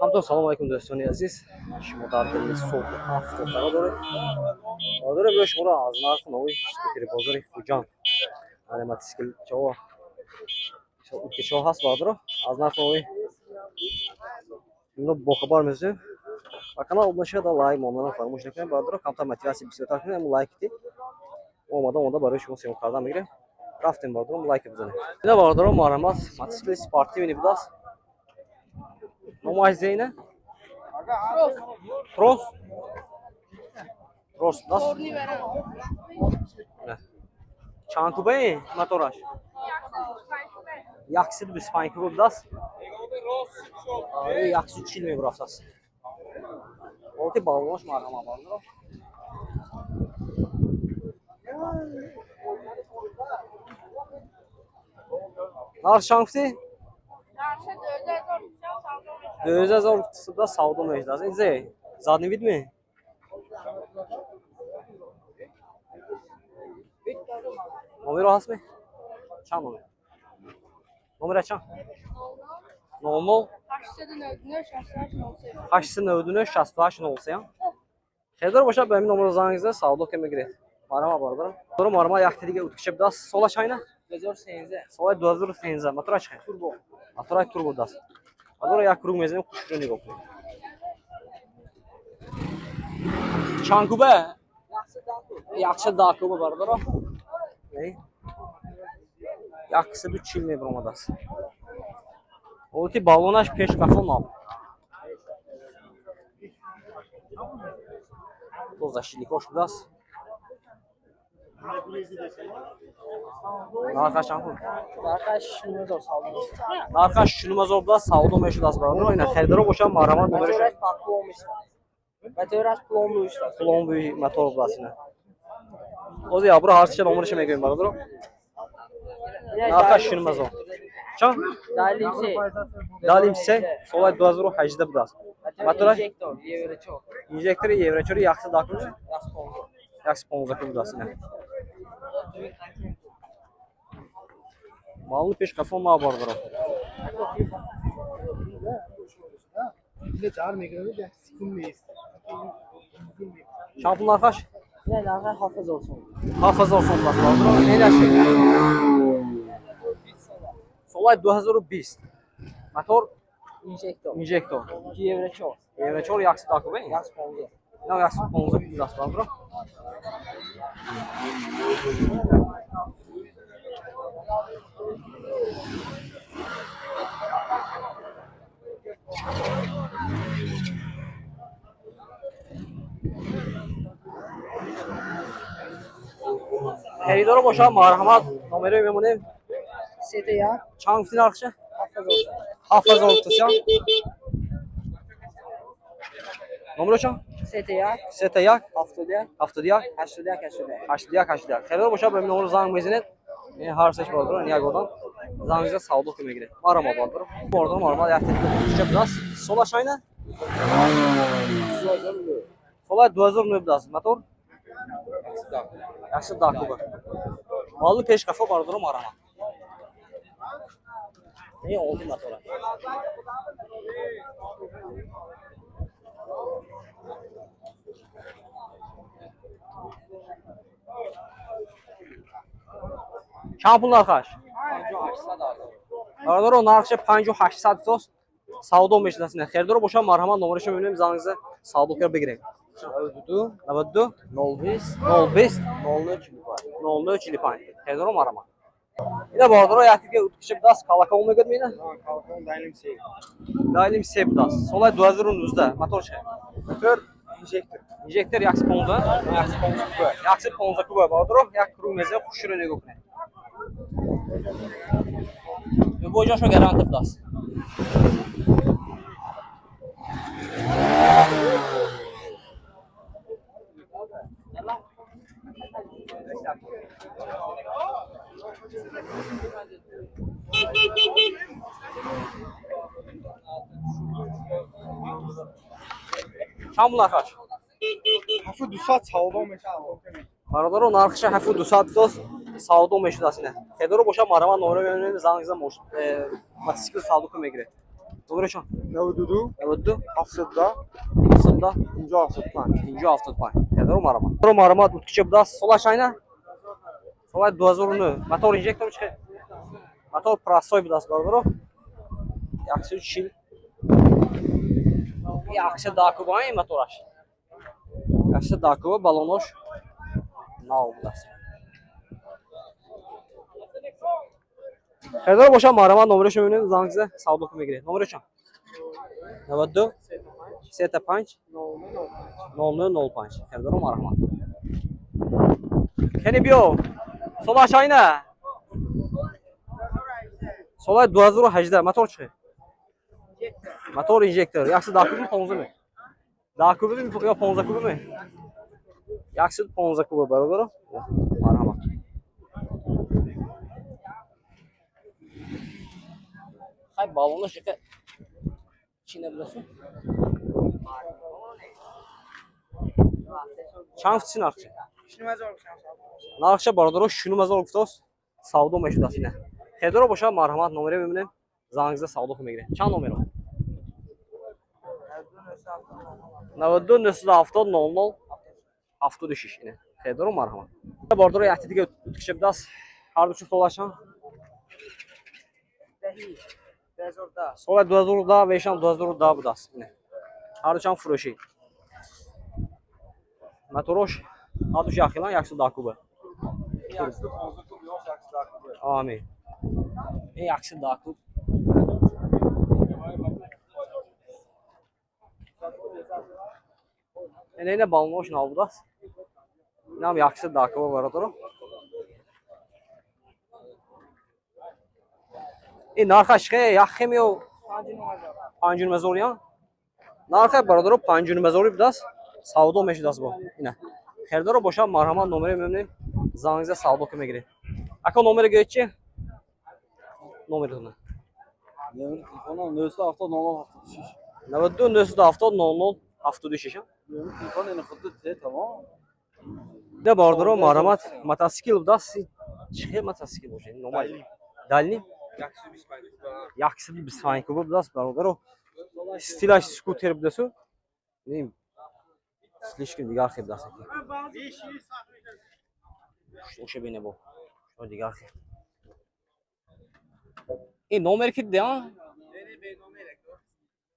Hamdon salam alaikum do'stoni aziz. Shimo dar dili صبح هفت داره. داره بهش مورا از نرخ نوی سکوتری بازاری فوجان. علامت اسکل چوا. که چوا هست بادرو از نرخ نوی. اینو با خبر میزنیم. و کانال obnaşı da like mondan فراموش نکنید بادرو کامتا موتیواسی بیشتر کنید ام لایک دید. Olmadan برای شما سیم کاردان میگیرم. رفتیم بادرو لایک بزنید. اینا بادرو مارماس ماتسکل سپورتیو بوداس. نمایش زینه. Tros. Tros das. Çankubey motoraş. Yaksı bir spike das. Yaksı çilme burasas. Orta bağlamış marhama bağlı. Nar şankti? Dövüze zor da savdo mecdas. İnce. Zadni vid mi? Номер هست می؟ چند نمره؟ نمره چند؟ 00 899 68 خیلی باشه به این نمره زنگ سودا که میگیرید. مارما باردارم. دارم مارما یک دیگه اوتکش بداس. سولا چاینا؟ 2013. سوال 2013. موتور چه؟ توربو. موتور توربو داست. آدورا یک کروگ میزنیم خوش رو نگاه کنید. چانکوبه؟ یخش داکوبه باردارم. نه؟ Yakısı 40 bromadas. Olti balonaş peş qafon al. Dozaşlik hoş budas. Narxaş hanım. Narxaş şunumuz saldım. Narxaş şunumuz budas saldım meşudas var. Oyna xəridara qoşan maraman nömrə şey. Motoraş plombu motor budasına. Ozi ya bura harçça nömrə şey məgəyim var. Narxaş şunumuz o. Çan? Dalimse solay 2018 budas. Motora injektori Еврочор yaxşı dakılır. Yaxşı ponzakı budasına. Malını peş qafon ma bardır. Şampun narxaş? Ne narxaş hafız olsun. Hafız olsun budas bardır. Neyle şey? Solay 2020. Motor injektor. Еврочор. Еврочор yaxşı dakılır. Yaxşı ponzu. Ne yaxşı ponzakı budas bardır. Xəridara boşa marhamat nomeri məmunum. Sete ya. Çang fitin arxışı? Hafız olsun. Hafız oltusan. Nomero çang? Sete ya. Sete yak. Haftada. Haftada yak. 80 ya. 80 yak. Xəridara boşa mənim nomero zang mezinet. Harsaş bardır. Niyagodan. Zangıza savdo kömək edir. Marama bardır. Oradan normal yatırdı. İşte biraz sola şayna. Sola 2009 biraz motor. Yaxşı dakıbı. Mallı peş qafa bardır marama. Ne oldu motora? Şampun narxaş? 58 Arador o narxışı 58 dost. Savdo meşlasına. Xəridara boşa marhama nomrəşə mənim zanınıza savdo kər begirək. 92 05 03 05. Xəridara marhama. İlə bardara yatıq utkışıb das kalaka olmaya gedməyinə? Kalkan Dalim seb das. Solay 2009-da motor şey. Motor injektor yaxşı ponza. Yaxşı ponza kuba bardara. Yak krug mezə xuşuru nego qne. Boja şo garanti das. Şamul narxaş? Hafı dusat savdo meşa. Baradaro narxışı hafı dusat dost savdo meşudasına. Xəridara boşa marama nomrə mənim zangıza moş. Motosikl savdo kömək edir. Numara çan. 92 92 70 70 55 اینجا 75 خیلی رو مرمات بود که بدست سولاش اینه سولاش 2009 موتور اینجکتور چه موتور پراسوی بدست بردارو یکسی چیل یکسی داکوبا این موتورش یکسی داکوبا بالونوش ناو بدست خیلی رو باشه مرمات نمرش میبینیم زنگزه سعودو که میگیره نمره چند 92 35 0005 خیلی رو مرمات کنی بیو سولاش اینه سولاش 2018 موتور چه موتور اینجکتور یکسی داکوبی 15 می داکوبی می یا 15 کوبی می یکسی 15 کوبی برادر مرحمت خیلی بالونش که چی نبودی چند فتی نرخشه نرخشه برادر شنو مزار گفتاست سعودو میشود اینه خیلی رو باشه مرحمت نمره میبینیم زنگزه سعودو که میگیره چند نمره 92 970 00 76 اینه خیلی رو مرحمت برادر یحتی دیگه کشب دست هر دوشو سولاشان سولا 2010 و ایشان 2010 بود است اینه هر دوشان فروشی موتورش آدوش یخیلان 100 داکوبه آمین این 100 داکوب اینه بالونوش نابود است این هم 100 داکوبه برادر این نرخش خیلی یخی میو 5 مزوریان نرخ برادر 5 مزوری بود است سعودو میشد است با اینه خیلی رو باشه مرحمت نمره میبینیم زنگزه سعودو که میگیره اکا نمره گوید چی نمره دونه 92 970 00 76 ده باردارو مرحمت موتورسیکل بود است چه موتورسیکل باشه نمای دالنی 125 کوب بود است برادر استیلش سکوتر بود است نیم слишком دیگر خیلی دست کی شوشه بینه با شو دیگر خیلی این نمره کی ده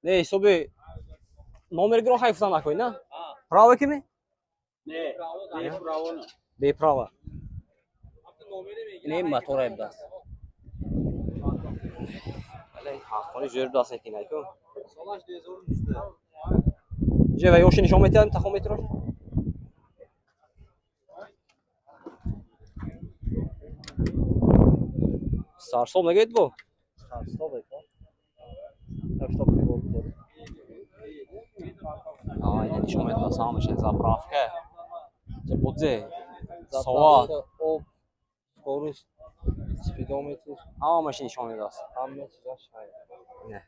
نه صبح نمره گرو حفظ نکنی نه پراوا کی می نه به پراوا این موتور بود است ولی حالی زور دست کی نه کو سالش 2019 جه و یوشی نشون میدم تخومتر سارسو نگید بو سارسو بکن اشتاق می‌کنم این نشون میدم سامش زاپرافکه چه بوده سوا او سکورش سپیدومتر ماشین نشون میدم همه چیزاش نه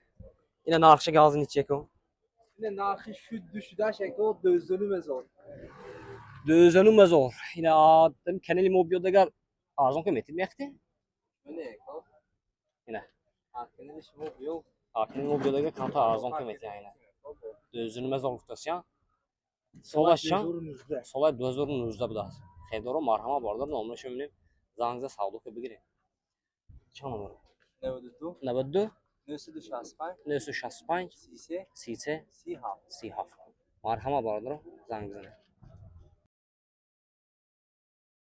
این نقشه گازنی چکو این نرخی شده شکل دوزنی مزار دوزنو مزور این آدم کنلی موبیو دگر ارزان که میتید میخته اینه کنیش موبیو کنلی موبیو دگر کانتا ارزان که میتید اینه دوزنو مزور گفتاسیان سولاشان سولای 2019 بود است خیلی رو مرحمت باردار نمرش میبینیم زنگزه سعودو که بگیریم چند نمره 92 92 965 965 33 33 37 37 مرحمت باردار زنگ بزنه